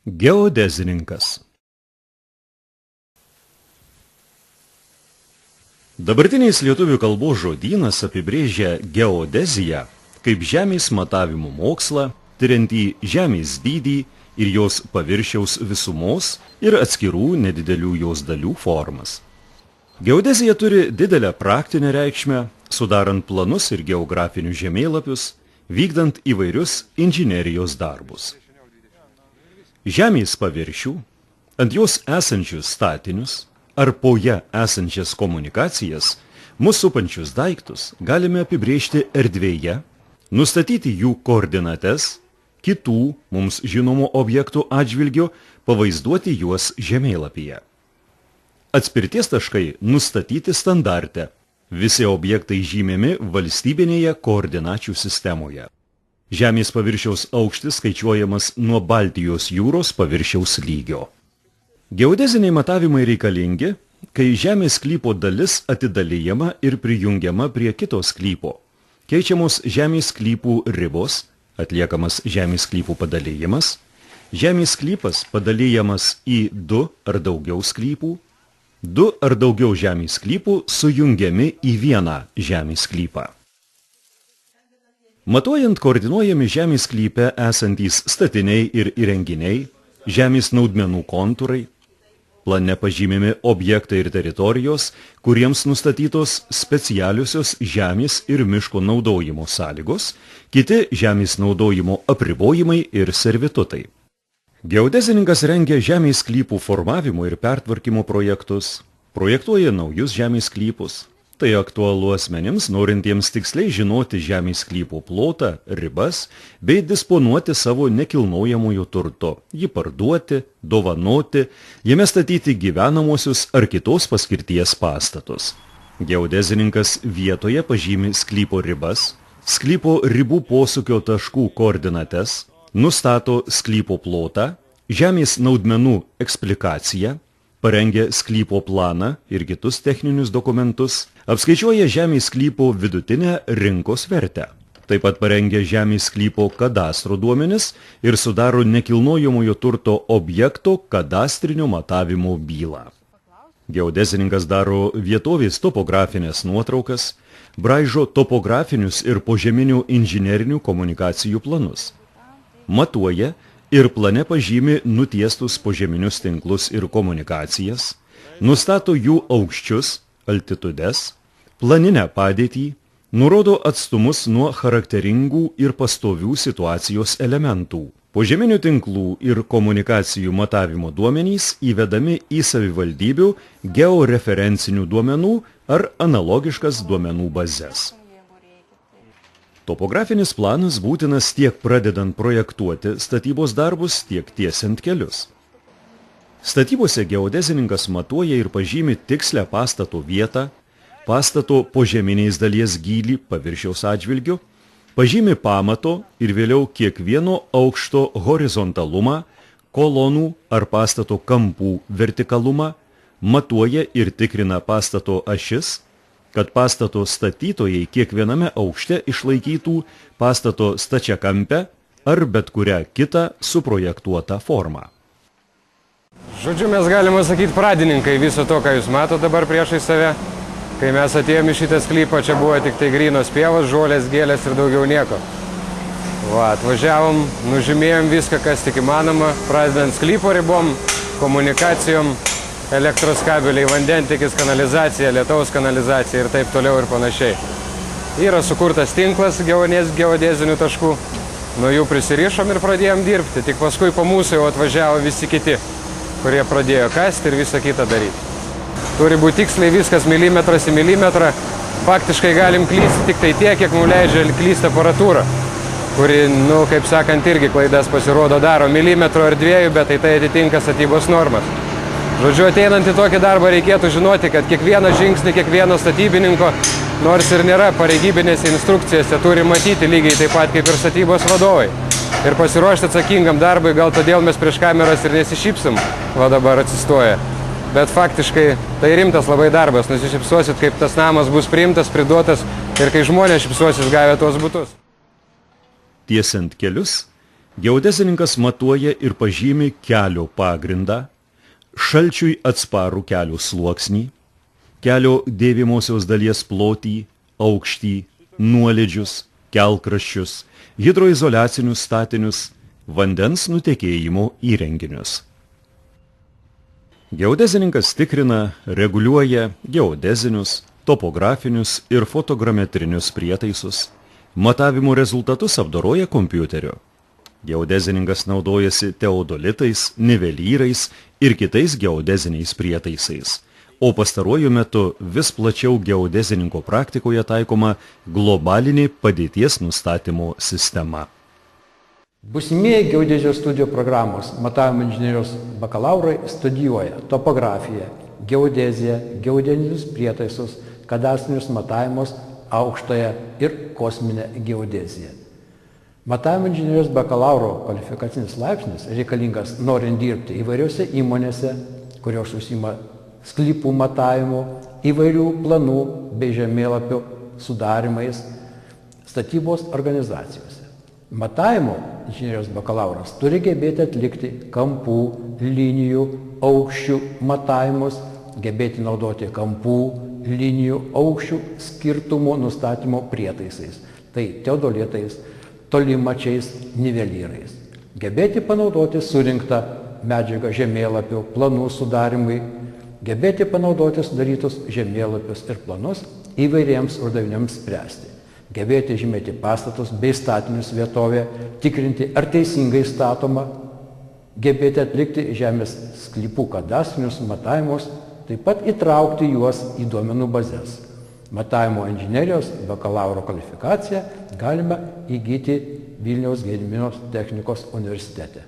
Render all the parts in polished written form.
Geodezininkas. Dabartiniais lietuvių kalbos žodynas apibrėžia geodeziją kaip žemės matavimo mokslą, tiriantį žemės dydį ir jos paviršiaus visumos ir atskirų nedidelių jos dalių formas. Geodezija turi didelę praktinę reikšmę, sudarant planus ir geografinius žemėlapius, vykdant įvairius inžinerijos darbus. Žemės paviršių, ant jos esančius statinius ar po ją esančias komunikacijas, mūsų supančius daiktus galime apibrėžti erdvėje, nustatyti jų koordinates, kitų mums žinomų objektų atžvilgiu pavaizduoti juos žemėlapyje. Atspirties taškai nustatyti standarte, visi objektai žymimi valstybinėje koordinačių sistemoje. Žemės paviršiaus aukštis skaičiuojamas nuo Baltijos jūros paviršiaus lygio. Geodeziniai matavimai reikalingi, kai žemės sklypo dalis atidalijama ir prijungiama prie kitos sklypo. Keičiamos žemės sklypų ribos, atliekamas žemės sklypų padalijimas, žemės sklypas padalijamas į 2 ar daugiau sklypų, 2 ar daugiau žemės sklypų sujungiami į vieną žemės sklypą. Matuojant koordinuojami žemės sklype esantys statiniai ir įrenginiai, žemės naudmenų kontūrai, plane pažymimi objektai ir teritorijos, kuriems nustatytos specialiosios žemės ir miško naudojimo sąlygos, kiti žemės naudojimo apribojimai ir servitutai. Geodezininkas rengia žemės sklypų formavimo ir pertvarkymo projektus, projektuoja naujus žemės sklypus. Tai aktualu asmenims, norintiems tiksliai žinoti žemės sklypo plotą, ribas, bei disponuoti savo nekilnojamųjų turto, jį parduoti, dovanoti, jame statyti gyvenamosius ar kitos paskirties pastatus. Geodezininkas vietoje pažymi sklypo ribas, sklypo ribų posūkio taškų koordinates, nustato sklypo plotą, žemės naudmenų eksplikaciją, parengia sklypo planą ir kitus techninius dokumentus, apskaičiuoja žemės sklypo vidutinę rinkos vertę. Taip pat parengia žemės sklypo kadastro duomenis ir sudaro nekilnojamojo turto objekto kadastrinio matavimo bylą. Geodezininkas daro vietovės topografinės nuotraukas, braižo topografinius ir požeminių inžinerinių komunikacijų planus. Matuoja ir plane pažymi nutiestus požeminius tinklus ir komunikacijas, nustato jų aukščius, altitudes, planinę padėtį, nurodo atstumus nuo charakteringų ir pastovių situacijos elementų. Požeminių tinklų ir komunikacijų matavimo duomenys įvedami į savivaldybių georeferencinių duomenų ar analogiškas duomenų bazes. Topografinis planas būtinas tiek pradedant projektuoti statybos darbus, tiek tiesiant kelius. Statybose geodezininkas matuoja ir pažymi tikslę pastato vietą, pastato požeminės dalies gylį paviršiaus atžvilgiu, pažymi pamato ir vėliau kiekvieno aukšto horizontalumą, kolonų ar pastato kampų vertikalumą, matuoja ir tikrina pastato ašis, kad pastato statytojai kiekviename aukšte išlaikytų pastato stačiakampę ar bet kurią kitą suprojektuotą formą. Žodžiu, mes galime sakyti pradininkai viso to, ką jūs matote dabar priešai save. Kai mes atėjome į šitą sklypą, čia buvo tik tai grynos pievos, žolės, gėlės ir daugiau nieko. Atvažiavom, nužymėjom viską, kas tik įmanoma, pradedant sklypo ribom, komunikacijom, elektros kabeliai, vandentikis, kanalizacija, lietaus kanalizacija ir taip toliau ir panašiai. Yra sukurtas tinklas geodezinių taškų, nuo jų prisirišom ir pradėjom dirbti, tik paskui po mūsų jau atvažiavo visi kiti, kurie pradėjo kasti ir visą kitą daryti. Turi būti tiksliai viskas milimetras į milimetrą, faktiškai galim klysti tik tai tiek, kiek mums leidžia klysti aparatūra, kuri, kaip sakant, irgi klaidas pasirodo daro milimetro ar 2, bet tai atitinka statybos normas. Žodžiu, ateinant į tokį darbą reikėtų žinoti, kad kiekvieną žingsnį, kiekvieno statybininko, nors ir nėra pareigybinėse instrukcijose, turi matyti lygiai taip pat kaip ir statybos vadovai. Ir pasiruošti atsakingam darbui, gal todėl mes prieš kameras ir nesišypsim, dabar atsistoja. Bet faktiškai tai rimtas labai darbas, nusišypsosit, kaip tas namas bus priimtas, priduotas ir kai žmonės šypsosis gavę tuos butus. Tiesiant kelius, Geodezininkas matuoja ir pažymi kelio pagrindą, šalčiui atsparų kelio sluoksnį, kelio dėvimosios dalies plotį, aukštį, nuolydžius, kelkraščius, hidroizoliacinius statinius, vandens nutekėjimo įrenginius. Geodezininkas tikrina, reguliuoja geodezinius, topografinius ir fotogrametrinius prietaisus, matavimo rezultatus apdoroja kompiuteriu. Geodezininkas naudojasi teodolitais, nivelyrais ir kitais geodeziniais prietaisais, o pastaruoju metu vis plačiau geodezininko praktikoje taikoma globalinė padėties nustatymo sistema. Būsimieji geodezijos studijų programos matavimo inžinerijos bakalaurai studijuoja topografiją, geodeziją, geodezinius prietaisus, kadastrinius matavimus, aukštąją ir kosminę geodeziją. Matavimo inžinerijos bakalauro kvalifikacinis laipsnis reikalingas norint dirbti įvairiose įmonėse, kurios užsiima sklypų matavimu, įvairių planų bei žemėlapių sudarimais, statybos organizacijose. Matavimo inžinerijos bakalauras turi gebėti atlikti kampų, linijų, aukščių matavimus, gebėti naudoti kampų, linijų, aukščių skirtumų nustatymo prietaisais, tai teodolitais, tolimačiais, nivelyrais. Gebėti panaudoti surinktą medžiagą žemėlapių, planų sudarimui, gebėti panaudoti sudarytus žemėlapius ir planus įvairiems uždaviniams spręsti. Gebėti žymėti pastatus bei statinius vietovę, tikrinti ar teisingai statoma, gebėti atlikti žemės sklypų kadastrinius matavimus, taip pat įtraukti juos į duomenų bazes. Matavimo inžinerijos bakalauro kvalifikaciją galima įgyti Vilniaus Gedimino technikos universitete.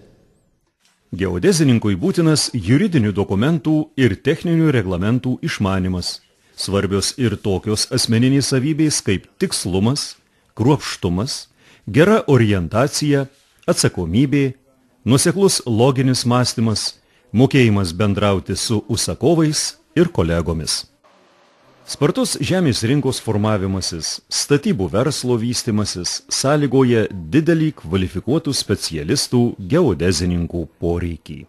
Geodezininkui būtinas juridinių dokumentų ir techninių reglamentų išmanymas. Svarbios ir tokios asmeninės savybės kaip tikslumas, kruopštumas, gera orientacija, atsakomybė, nuoseklus loginis mąstymas, mokėjimas bendrauti su užsakovais ir kolegomis. Spartus žemės rinkos formavimasis, statybų verslo vystimasis sąlygoja didelį kvalifikuotų specialistų geodezininkų poreikį.